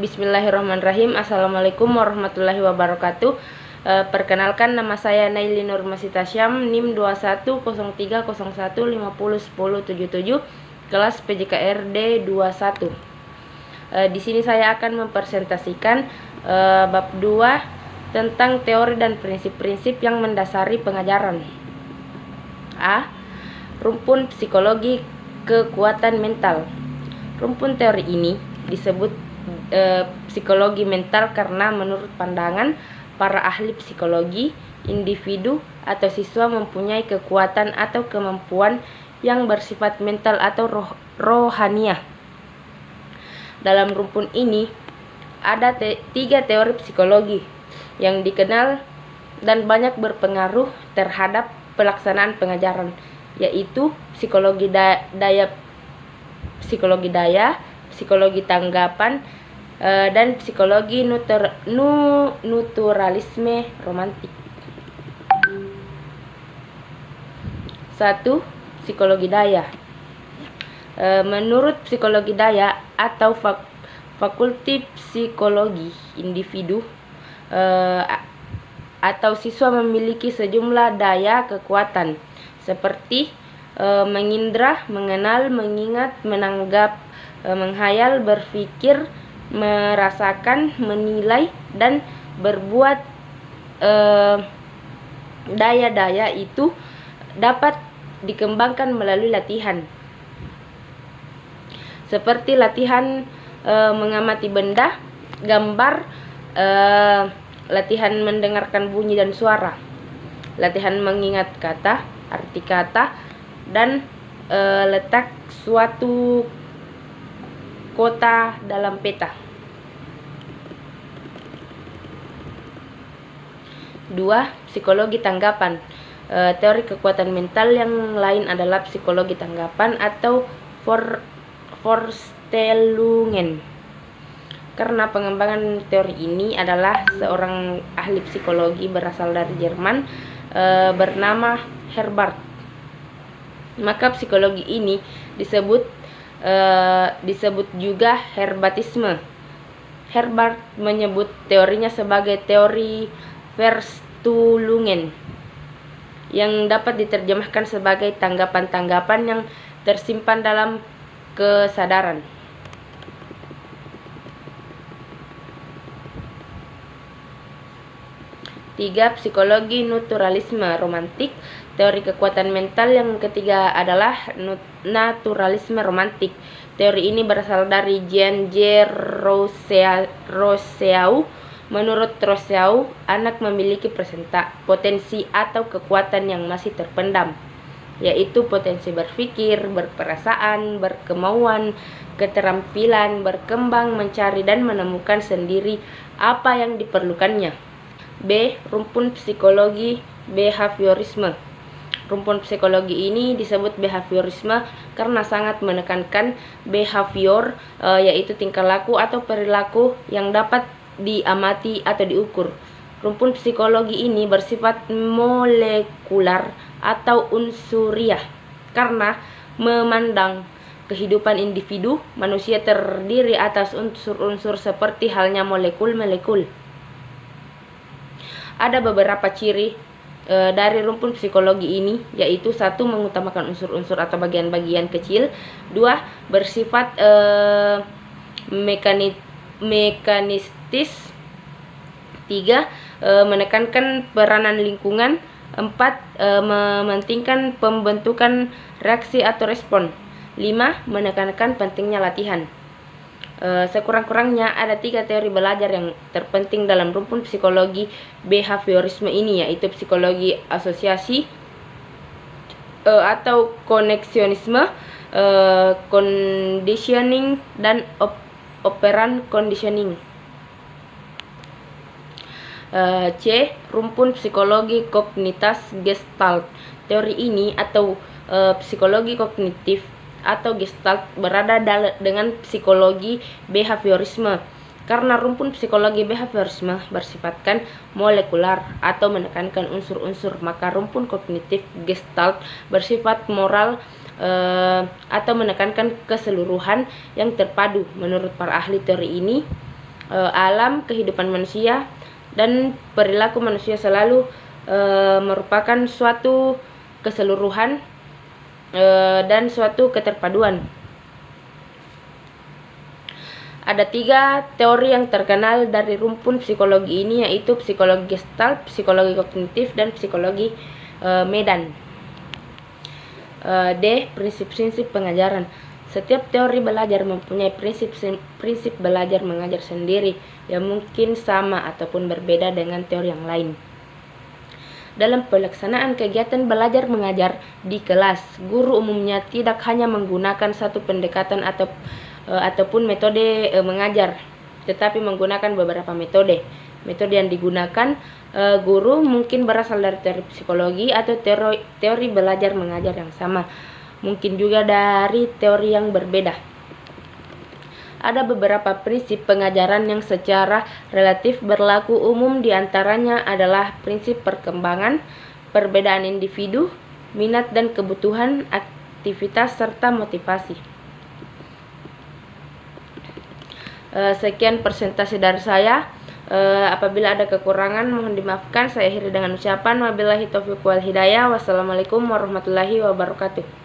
Bismillahirrahmanirrahim. Assalamualaikum warahmatullahi wabarakatuh. Perkenalkan, nama saya Naili Nur Masitasyam, NIM 210301501077, kelas PJKRD 21. Di sini saya akan mempresentasikan bab 2 tentang teori dan prinsip-prinsip yang mendasari pengajaran. A. Rumpun psikologi kekuatan mental. Rumpun teori ini disebut psikologi mental karena menurut pandangan para ahli psikologi, individu atau siswa mempunyai kekuatan atau kemampuan yang bersifat mental atau rohaniah. Dalam rumpun ini ada 3 teori psikologi yang dikenal dan banyak berpengaruh terhadap pelaksanaan pengajaran, yaitu psikologi daya, psikologi tanggapan, dan psikologi naturalisme romantik. 1. Psikologi daya. Menurut psikologi daya atau fakulti psikologi, individu atau siswa memiliki sejumlah daya kekuatan seperti mengindra, mengenal, mengingat, menanggap, menghayal, berpikir, merasakan, menilai, dan berbuat. Daya-daya itu dapat dikembangkan melalui latihan, seperti latihan mengamati benda, gambar, latihan mendengarkan bunyi dan suara, latihan mengingat kata, arti kata, dan letak suatu kota dalam peta. 2. Psikologi tanggapan. Teori kekuatan mental yang lain adalah psikologi tanggapan atau Vorstellungen. Karena pengembangan teori ini adalah seorang ahli psikologi berasal dari Jerman bernama Herbart, maka psikologi ini disebut juga Herbartisme. Herbart menyebut teorinya sebagai teori Vorstellungen yang dapat diterjemahkan sebagai tanggapan-tanggapan yang tersimpan dalam kesadaran. 3. Psikologi naturalisme romantik. Teori kekuatan mental yang ketiga adalah naturalisme romantik. Teori ini berasal dari Jean-Jacques Rousseau. Menurut Rousseau, anak memiliki potensi atau kekuatan yang masih terpendam, yaitu potensi berpikir, berperasaan, berkemauan, keterampilan, berkembang, mencari dan menemukan sendiri apa yang diperlukannya. B. Rumpun psikologi behaviorisme. Rumpun psikologi ini disebut behaviorisme karena sangat menekankan behavior, yaitu tingkah laku atau perilaku yang dapat diamati atau diukur. Rumpun psikologi ini bersifat molekular atau unsuriah karena memandang kehidupan individu manusia terdiri atas unsur-unsur seperti halnya molekul-molekul. Ada beberapa ciri dari rumpun psikologi ini, yaitu 1. Mengutamakan unsur-unsur atau bagian-bagian kecil. 2. Bersifat mekanistis. 3. Menekankan peranan lingkungan. 4. Mementingkan pembentukan reaksi atau respon. 5. Menekankan pentingnya latihan. Sekurang-kurangnya ada 3 teori belajar yang terpenting dalam rumpun psikologi behaviorisme ini, yaitu psikologi asosiasi atau koneksionisme, conditioning, dan operant conditioning. C. Rumpun psikologi kognitas Gestalt. Teori ini atau psikologi kognitif atau Gestalt berada dengan psikologi behaviorisme karena rumpun psikologi behaviorisme bersifatkan molekular atau menekankan unsur-unsur, maka rumpun kognitif Gestalt bersifat moral atau menekankan keseluruhan yang terpadu. Menurut para ahli teori ini, alam, kehidupan manusia, dan perilaku manusia selalu merupakan suatu keseluruhan dan suatu keterpaduan. Ada 3 teori yang terkenal dari rumpun psikologi ini, yaitu psikologi Gestalt, psikologi kognitif, dan psikologi Medan. D. Prinsip-prinsip pengajaran. Setiap teori belajar mempunyai prinsip belajar mengajar sendiri yang mungkin sama ataupun berbeda dengan teori yang lain. Dalam pelaksanaan kegiatan belajar mengajar di kelas, guru umumnya tidak hanya menggunakan satu pendekatan ataupun metode mengajar, tetapi menggunakan beberapa metode. Metode yang digunakan guru mungkin berasal dari teori psikologi atau teori belajar mengajar yang sama, mungkin juga dari teori yang berbeda. Ada beberapa prinsip pengajaran yang secara relatif berlaku umum, diantaranya adalah prinsip perkembangan, perbedaan individu, minat dan kebutuhan, aktivitas, serta motivasi. Sekian presentasi dari saya. Apabila ada kekurangan mohon dimaafkan. Saya akhiri dengan ucapan wabillahi taufiq wal hidayah. Wassalamualaikum warahmatullahi wabarakatuh.